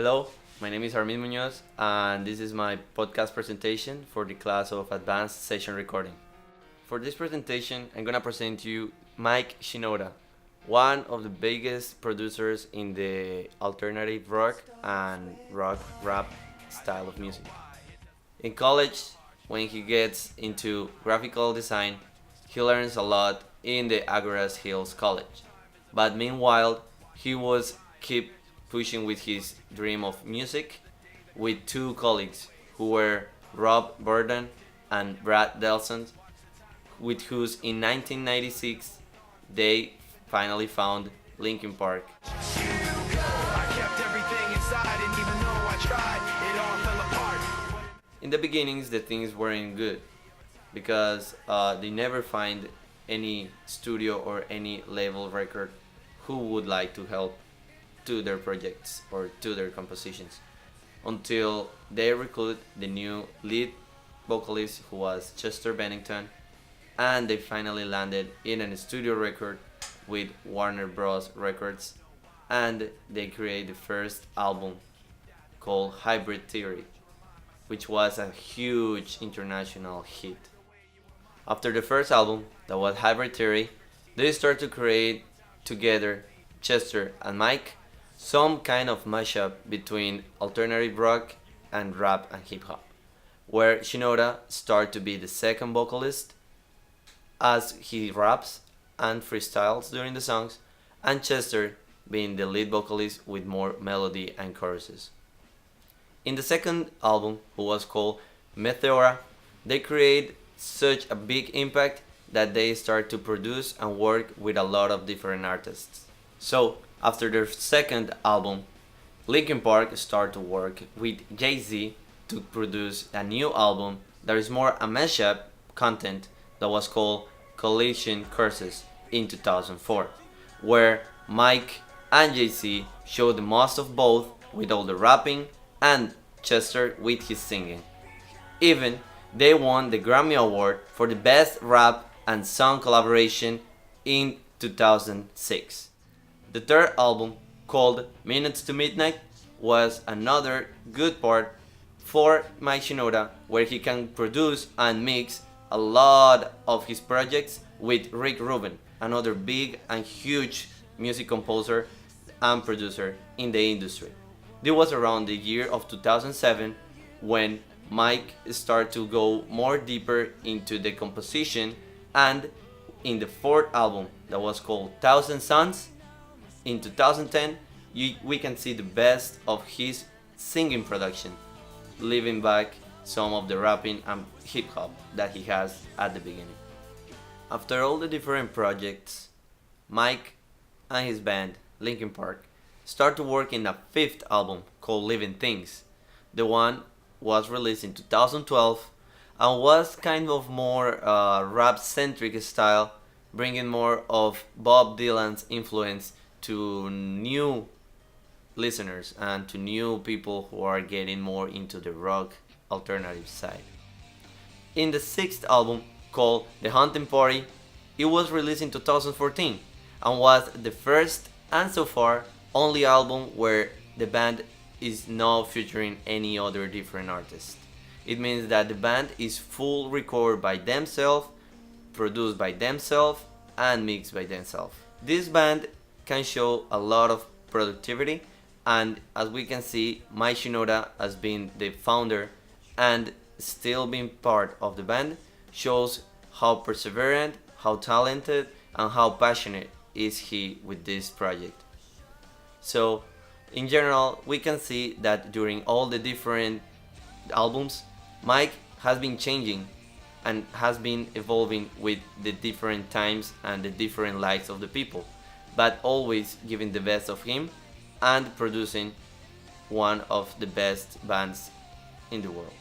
Hello, my name is Armid Munoz, and this is my podcast presentation for the class of Advanced Session Recording. For this presentation, I'm gonna present to you Mike Shinoda, one of the biggest producers in the alternative rock and rock rap style of music. In college, when he gets into graphical design, he learns a lot in the Agoras Hills College. But meanwhile, he was keep pushing with his dream of music with two colleagues who were Rob Burden and Brad Delson, with whose in 1996 they finally found Linkin Park. In the beginnings, the things weren't good because they never find any studio or any label record who would like to help to their projects or to their compositions until they recruit the new lead vocalist who was Chester Bennington, and they finally landed in a studio record with Warner Bros. Records, and they create the first album called Hybrid Theory, which was a huge international hit. After the first album, that was Hybrid Theory, they start to create together, Chester and Mike, some kind of mashup between alternative rock and rap and hip hop, where Shinoda starts to be the second vocalist as he raps and freestyles during the songs, and Chester being the lead vocalist with more melody and choruses. In the second album, who was called Meteora, they create such a big impact that they start to produce and work with a lot of different artists. So, after their second album, Linkin Park start to work with Jay-Z to produce a new album that is more a mashup content that was called Collision Curses in 2004, where Mike and Jay-Z show the most of both with all the rapping and Chester with his singing. Even they won the Grammy Award for the Best Rap and Song Collaboration in 2006. The third album, called Minutes to Midnight, was another good part for Mike Shinoda, where he can produce and mix a lot of his projects with Rick Rubin, another big and huge music composer and producer in the industry. This was around the year of 2007 when Mike started to go more deeper into the composition, and in the fourth album that was called Thousand Suns, in 2010, we can see the best of his singing production, leaving back some of the rapping and hip hop that he has at the beginning. After all the different projects, Mike and his band, Linkin Park, start to work in a fifth album called Living Things. The one was released in 2012 and was kind of more rap-centric style, bringing more of Bob Dylan's influence to new listeners and to new people who are getting more into the rock alternative side. In the sixth album, called The Hunting Party, it was released in 2014 and was the first and so far only album where the band is not featuring any other different artist. It means that the band is full recorded by themselves, produced by themselves, and mixed by themselves. This band can show a lot of productivity, and as we can see, Mike Shinoda as being the founder and still being part of the band shows how perseverant, how talented, and how passionate is he with this project. So in general, we can see that during all the different albums, Mike has been changing and has been evolving with the different times and the different likes of the people, but always giving the best of him and producing one of the best bands in the world.